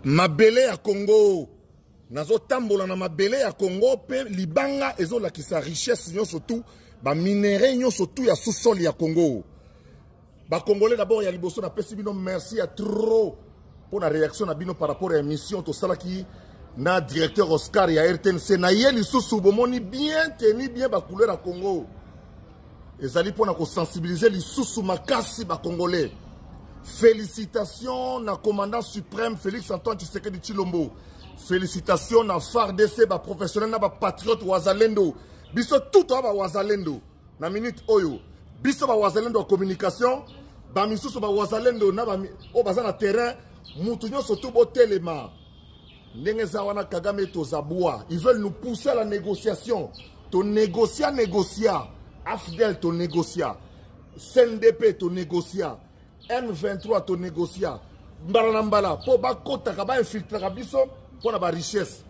mabele ya Congo nazo tambola na mabele ya Congo pe libanga ezo la kisa richesse nyo surtout ba minéraux nyo surtout ya sous-sol ya Congo. Ba Congolais d'abord ya liboso na pesi bino merci à trop pour la réaction na bino par rapport à l'émission to sala ki na directeur Oscar ya RTNC na yeli susu bomoni bien tenu bien ba couleur à Congo. Ezali pour na ko sensibiliser li susu makasi ba Congolais. Félicitations na commandant suprême Félix Antoine Tshisekedi Tshilombo. Félicitations na FARDC ba professionnel na ba patriote wazalendo. Biso tout ba wazalendo na minute oyo. Biso ba wazalendo en communication, ba misusu ba wazalendo na ba o baza na terrain, mutu nyonso tout bo telema. Ndenge za wana Kagame to zabua, ils veulent nous pousser à la négociation. To négocier. AFDEL to négocier. CNDP to négocier. M23 to négocier. Mbaranambala po ba kota ka ba infiltrer biso po na ba richesse.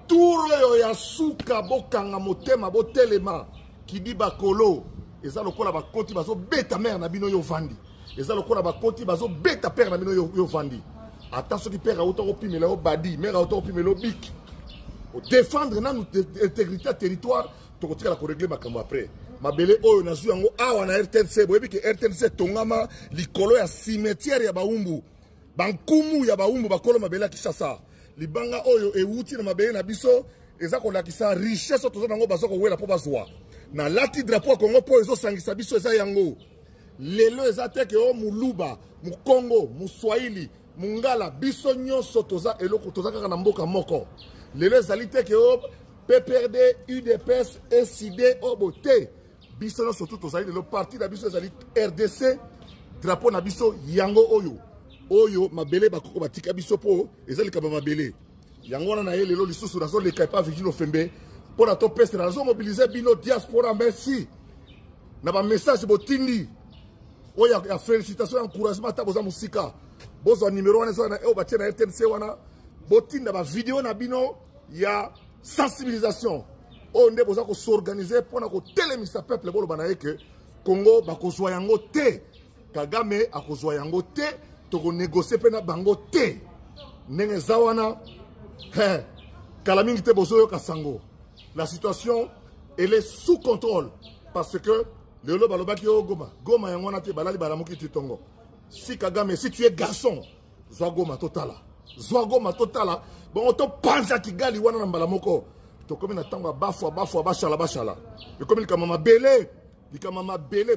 Tour yo ya suka bokanga motema bo telema ki di bakolo. Eza lokola ba koti bazo beta mère na bino yo vandi. Eza lokola ba koti bazo beta père na bino yo vandi. Attention qui père auto opimela o badi, mère auto opimela o bik. O défendre na intégrité territoire to kotika la ko régler makambo après. Mabele oyo na zu yango awa na RTNC boyebi ke RTNC tongama likolo ya cimetière ya baumbu. Bankumu ya baumbu bakolo mabele ya Kinshasa. Libanga oyo ewuti na mabele na biso eza ko lakisa richesse to zango bazoko wela po bazwa. Na lati drapeau Congo po ezo sangisa biso eza yango. Lelo eza teke o muluba, mu Congo, mu Swahili, mungala biso nyonso toza eloko toza kaka na mboka moko. Lelo ezali teke o PPRD, UDPS, SID o bote. Biso nyonso tout tozali lelo parti na biso ezali RDC, drapeau na biso yango oyo. Oyo mabele bakoko batika biso po ezali kaba mabele. Yango wana na ye lelo lisusu nazo leka pa Vigilo Fembe. Pour la top peste, nous mobiliser bino diaspora, merci. N'a pas message botindi. Oh ya félicitations, encouragement ta boza musika. Bozo numéro 1 na e batie na RTNC wana. Botinda ba vidéo na bino ya sensibilisation. Oh nde boza ko s'organiser pour na ko télémisa peuple bolo banaye que Congo ba ko zwa yango te. Kagame a ko zwa yango te, to ko négocier pe na bango te. Ndenge zawana kalamingi te bozo yo kasango. La situation, elle est sous contrôle. Parce que le loba loba ki o goma. Goma yangona te balali balamuki titongo. Si Kagame, si tu es garçon, zwa goma totala. Zwa goma totala. Bon, on te panza Kigali wana na mbalamoko. To komi na tanga bafwa bashala. Et comme il kama belé, il kama belé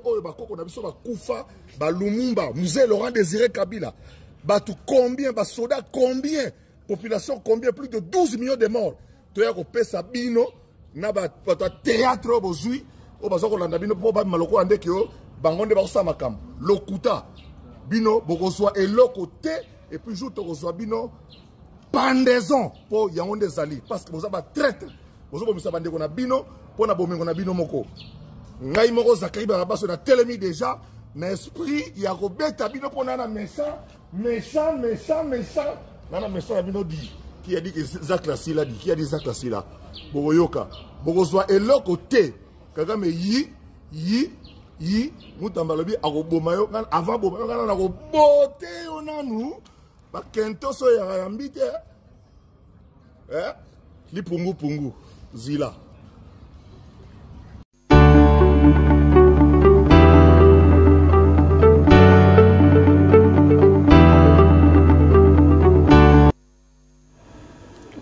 oyo bakoko na biso ba kufa, ba Lumumba, musée Laurent Désiré Kabila. Batu combien, ba soda combien, population combien, plus de 12 millions de morts. Toya ko pesa bino na ba théâtre bozui o bazoko landa bino po ba maloko ande ki o bangonde ba osama kam lokuta bino bokozwa eloko te et puis jour to kozwa bino pendaison po yangonde zali parce que boza ba traite bozo bomisa bande ko na bino po na bomengo na bino moko ngai moko Zakari ba baso na telemi déjà na esprit ya ko beta bino po na méchant nana méchant bino di. Qui a dit que Zach Lassila dit? Qui a dit Zach Lassila? Bogoyoka. Bogozwa eloko te. Kagame yi. Mutambalobi akobomayo. Avant bomayo kana na ko bote onanu. Ba kento so ya yambite. Li pungu. Zila.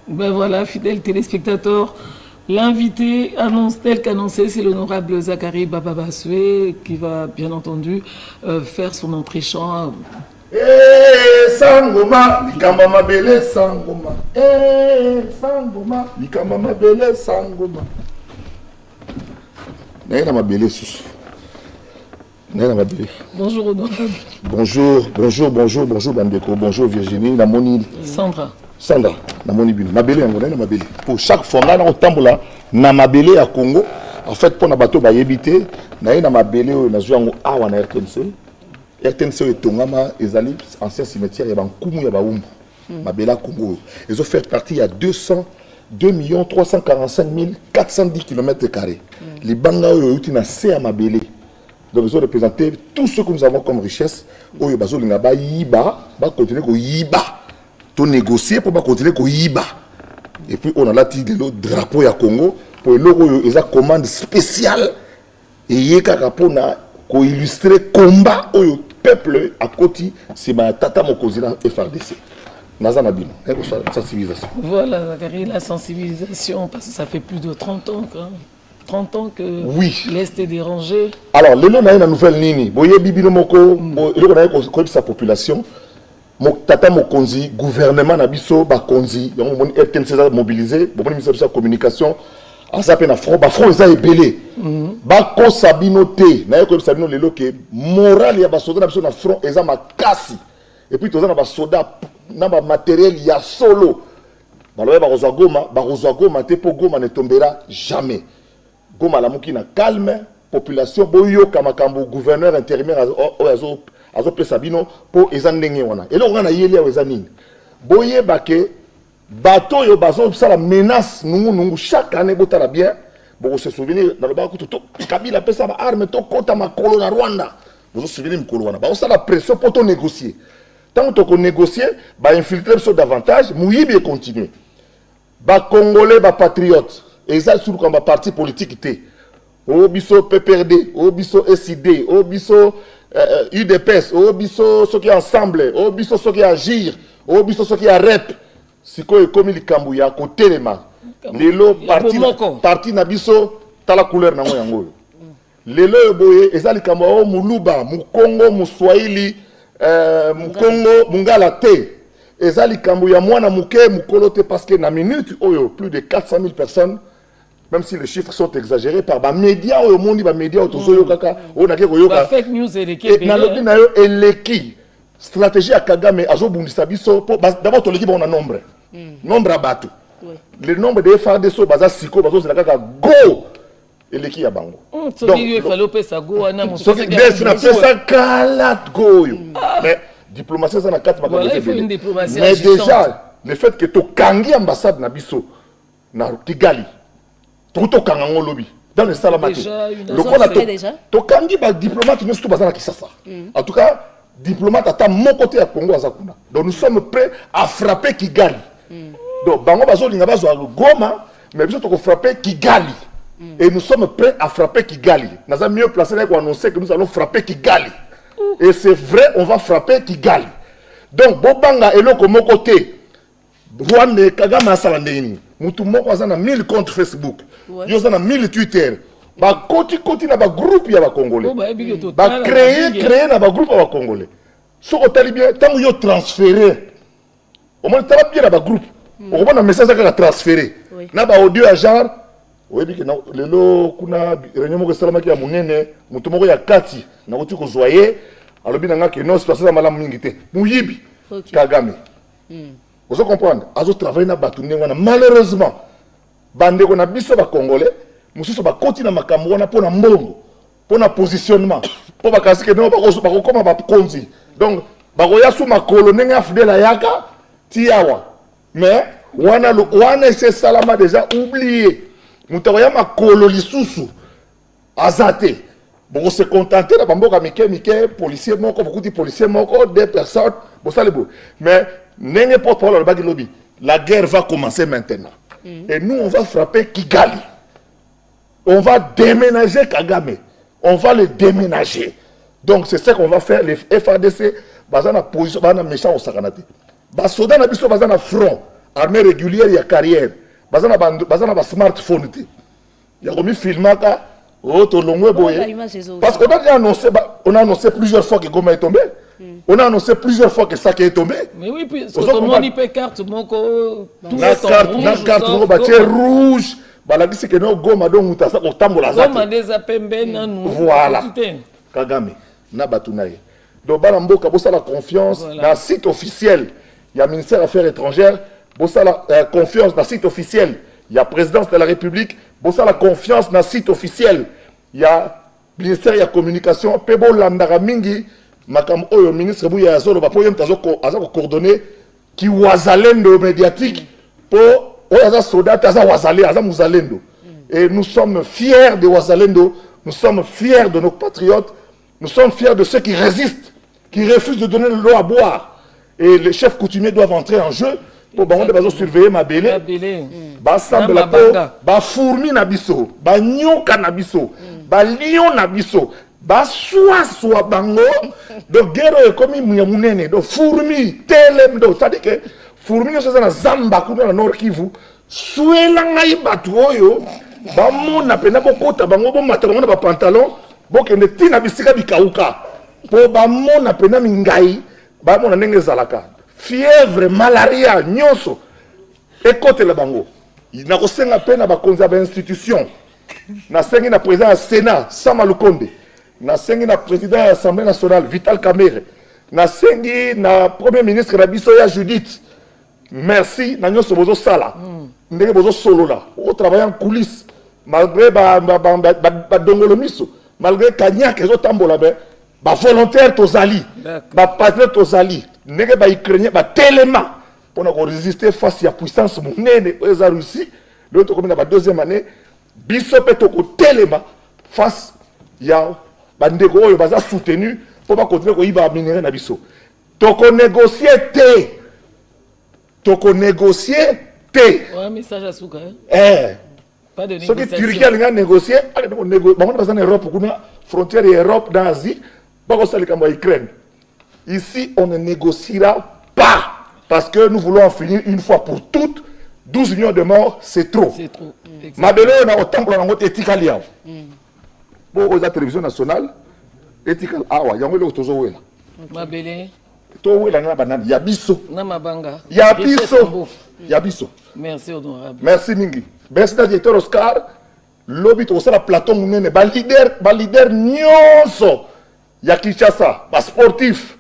Ben voilà, fidèles téléspectateurs, l'invité annonce tel qu'annoncé, c'est l'honorable Zakari Bababasoué qui va bien entendu faire son entrée-chant. Sangoma, likamba mabele sangoma. Sangoma, likamba mabele sangoma. Naïna mabele sus. Naïna mabele. Bonjour honorable. Bonjour Bandeko, bonjour Virginie, la Moni. Sandra, na moni bino mabele yango na mabele pour chaque fois na otambola na mabele ya Congo en fait pour na bato ba yebité na na mabele na zuango awa na RTNC etongama ezali ancien cimetière ya bankumu ya baumbu mabele ya Congo ils ont fait partie à 2 345 410 km². Les banga oyo yuti na se ya mabele donc ils ont représenté tout ce que nous avons comme richesse oyo bazo linga ba yiba ba continuer ko yiba to négocier pour continuer ko yiba. Et puis on a là le drapeau ya Congo pour le eza commande spéciale et yeka kapona ko illustrer combat au peuple à côté c'est ma tata mokozi na FRDC. Nazana bino, sensibilisation. Voilà, Zachary, la sensibilisation parce que ça fait plus de 30 ans quand 30 ans que l'Est est dérangé. Alors, le nom a une nouvelle nini. Boye bibino moko, il sa population. Tata mokonzi, gouvernement na biso ba konzi, yon mon RTNC mobilisé, bon ministère de la communication, a sapé na front, ba front eza ebelé. Ba ko sabino te, na ko sabino lelo ke moral ya ba soda na biso na front eza makasi. Et puis toza na ba soda na ba matériel ya solo. Ba loba ba rozwa goma te po goma ne tombera jamais. Goma la muki na calme, population boyo kamakambo gouverneur intérimaire azo pesa bino po ezandenge wana. Et là on a yeli ya ezanini. Boye bake bato yo bazo sala menace nungu chaque année botala bien. Bon se souvenir dans le bas to Kabila pesa ba arme to kota makolo na Rwanda. Vous vous souvenez mkolo wana. Ba on sala pression pour to négocier. Tant qu'on négocie, ba infiltrer so davantage, mouyibi continuer. Ba congolais ba patriotes et ça sur comme parti politique té au biso PPRD au biso SID au biso UDPS au biso ceux qui ensemble au biso ceux qui agir au biso ceux qui rep siko comme il kambu ya côté les mains lelo parti na biso tala couleur na yango lelo boye ezali kambu o muluba mu Congo mu Swahili mu Congo mungala te ezali kambu ya mwana muke mukolote parce que na minute oyo plus de 400 000 personnes. Même si les chiffres sont exagérés par les médias, au monde, les médias, on a fake news et les stratégie à Kagame, à Zobundisa Biso, d'abord, l'équipe on a nombre. Nombre à battu. Le nombre de FARDC, Baza Siko, Bazo, c'est la Kaka, go! Et l'équipe à Bango. Donc, il fallait que ça go, mais diplomatie, ça n'a pas il faut une diplomatie. Mais déjà, le fait que tu kangi ambassade na Biso, na Kigali, tout kangango lobby dans le salamati le quoi to kangi ba diplomate nous tout bazana kisasa en tout cas diplomate à mon côté à Congo azakuna donc nous sommes prêts à frapper Kigali donc bango bazo linga bazo Goma mais biso to frapper Kigali et nous sommes prêts à frapper Kigali nous avons mieux placé pour annoncer que nous allons frapper Kigali et c'est vrai on va frapper Kigali donc bobanga eloko mon côté Rwanda Kagame asala ndeni mutu moko azana 1000 comptes Facebook yo azana 1000 Twitter ba koti na ba groupe ya ba congolais ba créer na ba groupe ya ba congolais soko tali bien tant yo transférer au moins tala bien na ba groupe on va na message ka transférer na ba audio ya genre oyebi ke lelo kuna réunion moko salamaki ya munene mutu moko ya kati na koti ko zoyer alobi na nga ke non situation malamu mingi te muyibi Kagame vous comprenez? Azo travailler na batunde wana malheureusement bande ko na biso ba congolais mususu ba continue na makambo wana pona mbongo pona positionnement po ba kasi ke no ba ko koma ba konzi donc ba ko yasu makolo ndenge afudela yaka tiawa mais wana c'est salama déjà oublié mutako ya makolo lisusu azate bon se contenter na bamboka mike policier moko beaucoup de policiers moko des personnes bon ça le beau mais n'ayez pas parole le bagui lobby. La guerre va commencer maintenant. Et nous, on va frapper Kigali. On va déménager Kagame. On va le déménager. Donc, c'est ça qu'on va faire. Les FARDC, bazana position, bazana méchant au Sakanate. Basoda na biso bazana front. Armée régulière, il y a carrière. Bazana smartphone. Il y a remis filmaka. Parce qu'on a annoncé plusieurs fois que Goma est tombé. On a annoncé plusieurs fois que Sake est tombé. Mais oui, puis tout le monde peut carte moko tout la carte rouge. Bala dit que non Goma donc mutasa ko tambola zaki. Goma des apembe nanu. Voilà. Kagame na batunaye. Donc bala mboka bossa la confiance dans le site officiel. Il y a ministère des Affaires étrangères, bossa la confiance dans le site officiel. Il y a présidence de la République, bossa la confiance dans le site officiel. Il y a ministère de la communication, pebo landara mingi. Makam oyo ministre Bouya Azolo ba poyem tazo coordonner ki wazalendo médiatique pour oyaza soldat taza wazalé aza muzalendo et nous sommes fiers de wazalendo, nous sommes fiers de nos patriotes, nous sommes fiers de ceux qui résistent, qui refusent de donner de l'eau à boire et les chefs coutumiers doivent entrer en jeu pour surveiller Mabélé. Basambela po ba fourmi na biso, ba nyoka na biso, ba lion na biso, ba soa bango. Donc guerre comme munene, donc fourmi telem do, c'est-à-dire que fourmi so na zamba kuna na Nord Kivu, suela ngai batu oyo, ba mona pena bokota bango bo matalo na ba pantalon, bo kende tina bisika bikauka. Po ba mona pena mingai, ba mona ndenge zalaka. Fièvre, malaria, nyonso. Écoutez le bango. Il n'a pas peine à konza ba institution. Na sengi na président du Sénat, Sama Lukonde. Na sengi na président de l'Assemblée nationale, Vital Kamerhe. Na sengi na premier ministre na bisoya Judith. Merci, na nyonso bozo sala. Ndenge bozo solo là. On travaille en coulisses. Malgré ba dongolo miso, malgré kanyak ezo tambola be, ba volontaire tozali, ba patriote tozali. Ndenge ba ukrainien ba telema pour nous résister face à la puissance monnaie de la Russie. L'autre comme la deuxième année, bisope toko telema face à bandeko oyo baza soutenu pour pas continuer ko iba minerai na biso. Toko négocier té. Toko négocier té. Ouais, message à Souka. Pas de négociation. Ce que Turquie a négocié, on négocie. Bon, on va en Europe, on a frontière Europe dans l'Asie, pas comme ça les Cambodgiens Ukraine. Ici, on ne négociera pas. Parce que nous voulons en finir une fois pour toutes. 12 millions de morts, c'est trop. C'est trop. Mabélé, on a autant pour notre éthique. Pour la télévision nationale, éthique. Ah ouais, il y a un peu de Mabélé. Yabiso. Namabanga. Yabiso. Yabiso. Merci, honorable. Merci, Mingi. Merci, directeur Oscar. Lobby, tout ça, la plateau, mounene. Ba leader, nyonso. Ya Kinshasa, ba sportif.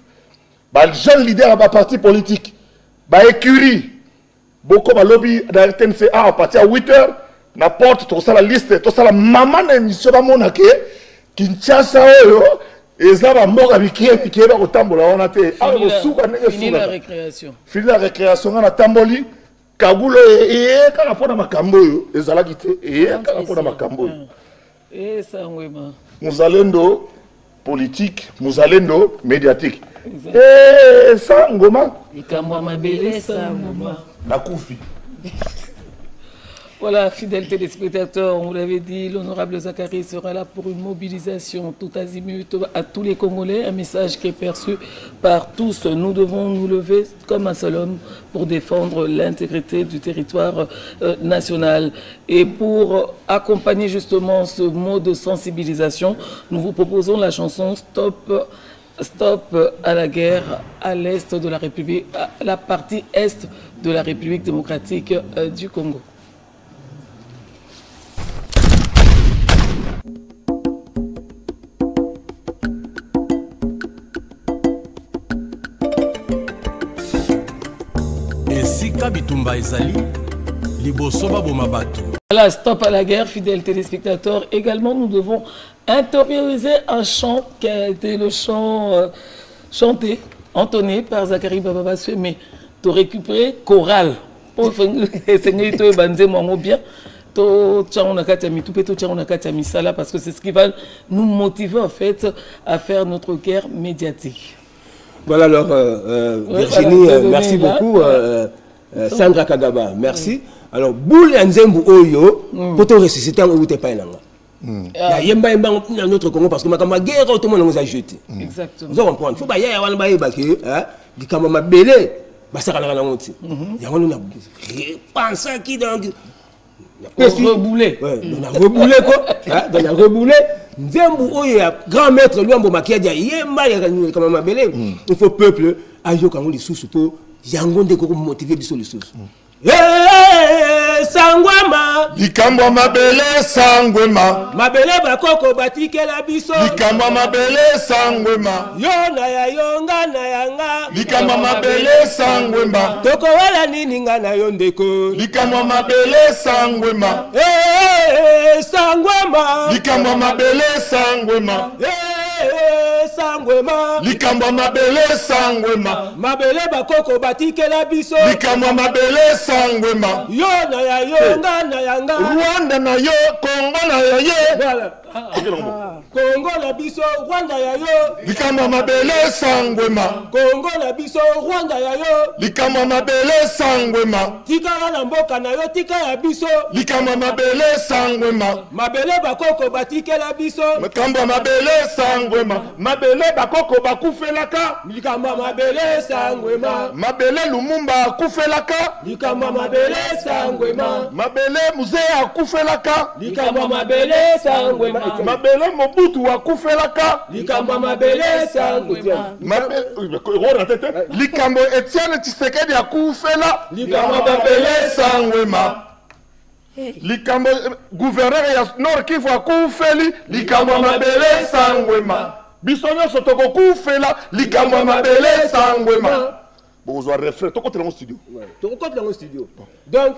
Ba jeune leader à ba parti politique. Ba écurie, beaucoup de lobby dans la RTNCA à partir de 8h, n'importe tout ça la liste, tout ça la maman d'émission va monake, Kinshasa et ça va mort avec qui va au tambola on a été. Fini la récréation. Fini la récréation on a tamboli, Kagulo et quand on a makambo et ça la quitté et quand on a makambo. Et ça vraiment. Nous allons politique, nous allons médiatique. Et ça, Ngoma. La Koufi. Voilà, fidèles téléspectateurs, on vous l'avait dit, l'honorable Zakari sera là pour une mobilisation tout azimut à tous les Congolais. Un message qui est perçu par tous. Nous devons nous lever comme un seul homme pour défendre l'intégrité du territoire national. Et pour accompagner justement ce mot de sensibilisation, nous vous proposons la chanson Stop à la guerre à l'est de la République, à la partie est de la République démocratique du Congo. Voilà, stop à la guerre, fidèles téléspectateurs. Également, nous devons intérioriser un chant qui a été le chant chanté, entonné par Zakari Bababaswe, mais de récupérer chorale. Pour bien. Parce que c'est ce qui va nous motiver en fait à faire notre guerre médiatique. Voilà alors, Virginie, voilà, merci beaucoup. Sandra Kagaba, merci. Alors, boule Nzembu Oyo, pour te ressusciter en route pas il y a un autre Congo parce que ma guerre, tout le monde nous a jeté. Exactement. Vous comprenez? Il faut pas y aller à Baké, du Kamama Belé, ça va la honte. Il y a un pense qui donc. Reboulé. On a reboulé quoi? On a reboulé. Nzembu Oyo, grand maître, lui, on m'a dit, il Kamama Belé. Il faut peuple, aïe, quand on les sous pour Yangon de motiver les sous. Sangwama Likambo mabele sangwema Mabele bakoko batikela biso Likambo mabele sangwema Yona ya yonga na yanga Likambo mabele sangwema Toko wala nini nga na yondeko Likambo mabele sangwema Sangwama Likambo mabele sangwema Sangwema Likambo mabele sangwema Mabele bakoko batikela biso Likambo mabele sangwema Yona ya yonga na yanga Rwanda na yo Congo na yo ye Voilà. Congo na biso Rwanda ya yo Likama mabele sangwema Congo na biso Rwanda ya yo Likama mabele sangwema Tika na mboka na yo tika ya biso Likama mabele sangwema Mabele bakoko batikela biso Likama mabele sangwema Mabele bakoko bakufelaka Likama mabele sangwema Mabele Lumumba akufelaka Likama mabele sangwema Mabele muzee akufelaka Likama mabele sangwema Mabele Mobutu akufelaka Likama mabele sangwema Likambo Etienne Tshisekedi akufela Likama mabele sangwema Likambo gouverneur ya Nord Kivu akufeli Likambo mabele sangwema biso nyonso tokokufela Likambo mabele sangwema bozwa refrain tokotela mo studio tokotela mo studio donc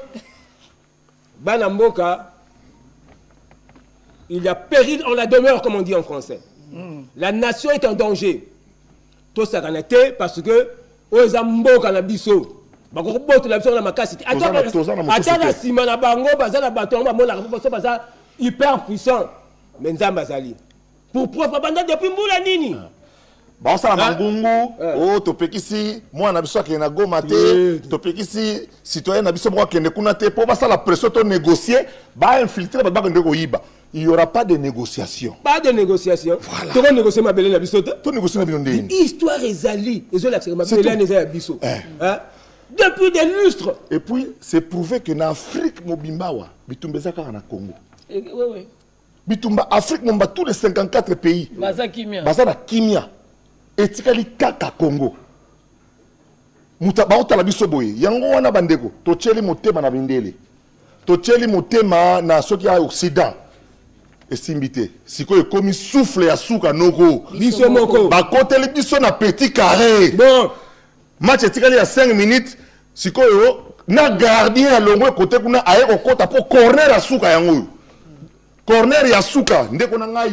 bana mboka il y a péril en la demeure comme on dit en français la nation est en danger tout ça canete parce que oza mboka na biso bako boto la biso na makasi ataka sima na bango baza na bato ba mona ko baza hyper puissant mais nzamba zali pour propagande depuis mbula nini baosala mangungu o topekisi mwana biso akende na Goma te topekisi citoyen na biso moko akende kuna te po basala pression to négocier ba infiltrer ba bakende koyiba il y aura pas de négociation pas de négociation to ko négocier mabele na biso to négocier na bino ndeni histoire ezali ezola que mabele na za biso depuis des lustres et puis c'est prouvé que na Afrique mobimbawa bitumba za kaka na Congo oui bitumba Afrique momba tous les 54 pays baza kimia na kimia etikali kaka Congo muta baotala biso boye yango wana bandeko tocheli motema na bindele tocheli motema na soki ya Occident esimbite siko ekomi souffle ya suka noko biso moko bakoteli biso na petit carré bon match etikali ya 5 minutes siko yo na gardien ya longo côté kuna aye kokota po corner ya suka yango corner ya suka ndeko na ngai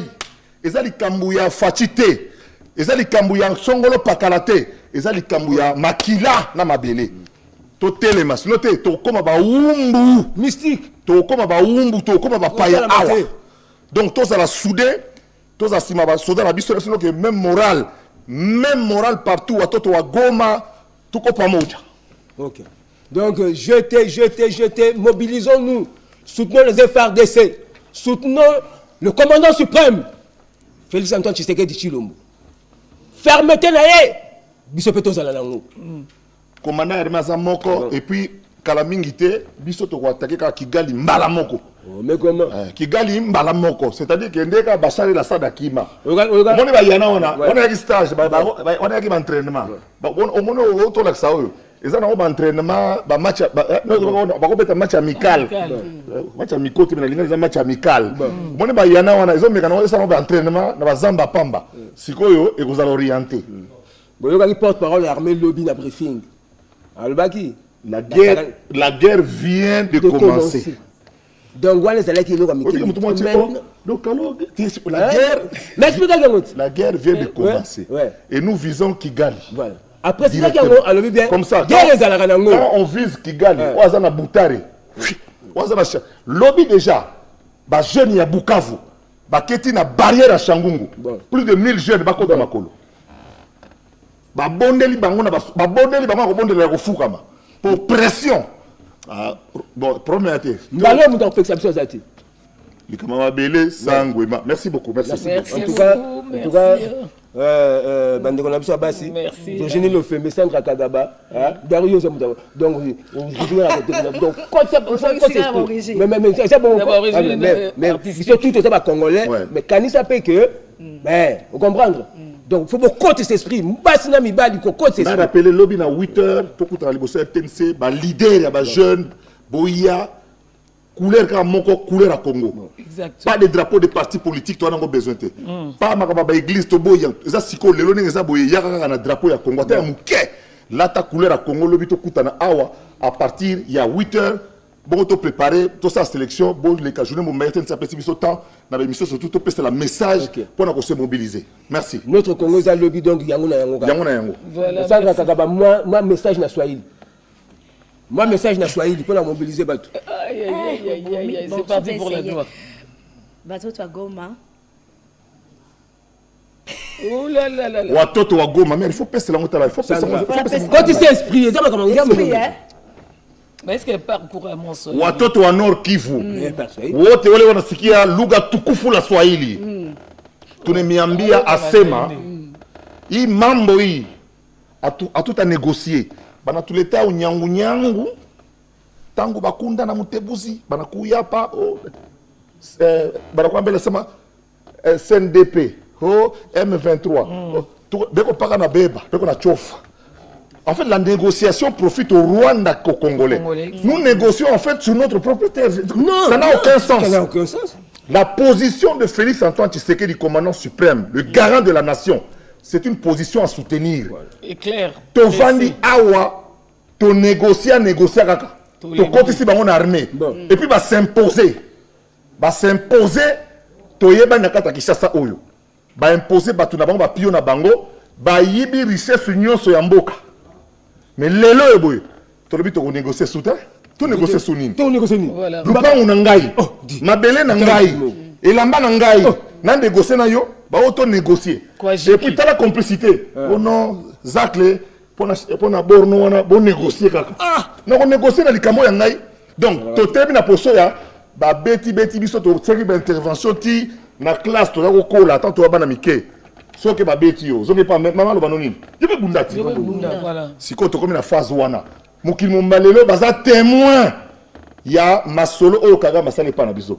ezali kambu ya fatite ezali kambu ya songolo pakalate ezali kambu ya makila na mabele to telema sino te to koma ba umbu mystique to koma ba umbu to koma ba paya awa donc tous à la soudé tous à sima ba soda na biso sino que même moral partout à toto wa Goma tout ko pamoja. OK donc jetez mobilisons-nous soutenons les FARDC soutenons le commandant suprême Félix Antoine Tshisekedi Tshilombo fermeté na ye biso peto zala nango commandant Hermaza moko et puis kala mingi te biso to ko attaquer ka Kigali mbala moko mais comment Kigali mbala moko c'est-à-dire que ndeka basali la sada kima moni ba yana on a stage on a ki entraînement on mono to la ça ezana ko entraînement ba match ba ko beta match amical match amical te na linga za match amical moni ba yana wana ezo mekana ezana ba entraînement na ba zamba pamba sikoyo e kozala orienté boyoka ki porte-parole armée lobby na briefing alobaki la guerre vient de commencer. Donc voilà c'est là qu'il la guerre vient de commencer et nous visons Kigali. Voilà. Après c'est là qu'il bien comme ça quand on vise Kigali wazana Butare wazana lobby déjà ba jeune ya Bukavu ba keti na barrière à Shangungu plus de 1000 jeunes ba kota makolo ba bondeli bango na ba bondeli bango ko bondela ko fukama pour pression. Ah, bon, première été. Merci beaucoup. Merci. Merci. En tout cas, Bandeko na biso basi. Virginie le fait, mais Sandra Kagaba, Dario Zamudao. Donc, donc, mais ils sont tous congolais, mais Kanisa paye que, mais, vous comprendre. Donc, il faut beaucoup de cet esprit. Mbasina mibali ko côté cet esprit. Rappelez lobby na 8h, tout le liboso TNC, ba leader ba jeune, boya couleur ka moko couleur à Congo. Exactement. Pas de drapeau de parti politique, toi n'as besoin te. Pas makaba ba église to boya. Eza siko lelo ninga za boya yaka na drapeau ya Congo. Ta muke. Là ta couleur à Congo lobby to kutana awa à partir il y a 8h. Bon, tu préparer toute sa sélection, bon, les cas, je ne me ça petit peu temps, dans l'émission, surtout, tu peux c'est le message pour nous se mobiliser. Merci. Notre Congo, c'est le lobby, donc, Yanguna Yango. Voilà. Ça, moi, message na Swahili. Moi, message na Swahili pour la mobiliser. C'est parti pour la gloire. Bateau à Goma, Oh là là là là. Watoto wa Goma, mais il faut passer la moto là. Il faut passer. Quand tu sais esprit, ça va comment dire. Mais est-ce qu'elle part couramment ça? Watoto wa Nord Kivu. Wote wale wanasikia lugha tukufu la Swahili. Tunemiambia asema hii mambo hii atuta négocier. Bana tuleta unyangu nyangu tangu bakunda na mutebuzi bana kuyapa bana kwambele sema CNDP M23 beko paka na beba beko na chofa. En fait, la négociation profite au Rwanda qu'aux Congolais. Nous négocions en fait sur notre propre terre. Non, ça n'a aucun sens. Ça n'a aucun sens. La position de Félix Antoine Tshisekedi, commandant suprême, le garant de la nation, c'est une position à soutenir. Et clair. Tovandi awa, to négocier kaka. To côté si bangon armée. Et puis va s'imposer. Va s'imposer. To yeba nakata Kinshasa oyo. Va imposer batu na bango ba pio na bango. Ba yibi richesse nyonso ya mboka. Mais lelo eboy. To lobi to négocier souterrain. To négocier sounine. To négocier ni. Lupangu na ngai. Mabele na ngai. Elamba na ngai. Na négocier na yo. Ba auto négocier. Et puis t'as la complicité. Oh non, Zakle. Pour na borno wana bon négocier kaka. Na ko négocier na likamo ya ngai. Donc to tebi na poso ya ba beti biso to tseki ba intervention ti na classe to ko kola tant to ba na mike. So ke ba beti yo, zo me pas maman lo banoni. Je vais bundati. Voilà. Siko to comme na phase wana. Mokil mombalelo baza témoin. Ya masolo oyo kaga masane pa na biso.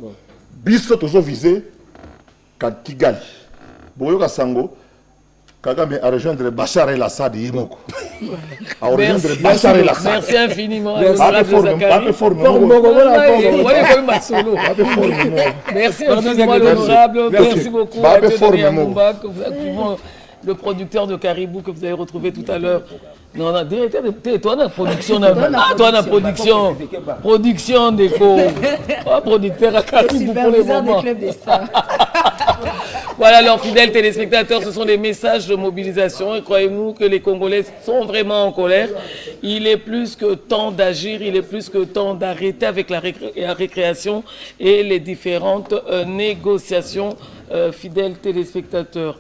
Biso to zo viser Kigali. Boyo ka sango Kagame a rejoindre Bachar el-Assad yimoko. A rejoindre Bachar el-Assad. Merci infiniment. Merci infiniment l'honorable. Merci beaucoup à le producteur de Caribou que vous avez retrouvé tout à l'heure. Non, non, directeur de toi, la production. Toi, la production. Production d'écho. Producteur à Caribou pour le moment. Voilà, leurs fidèles téléspectateurs, ce sont des messages de mobilisation. Et croyez-nous que les Congolais sont vraiment en colère. Il est plus que temps d'agir, il est plus que temps d'arrêter avec la récréation et les différentes négociations, fidèles téléspectateurs.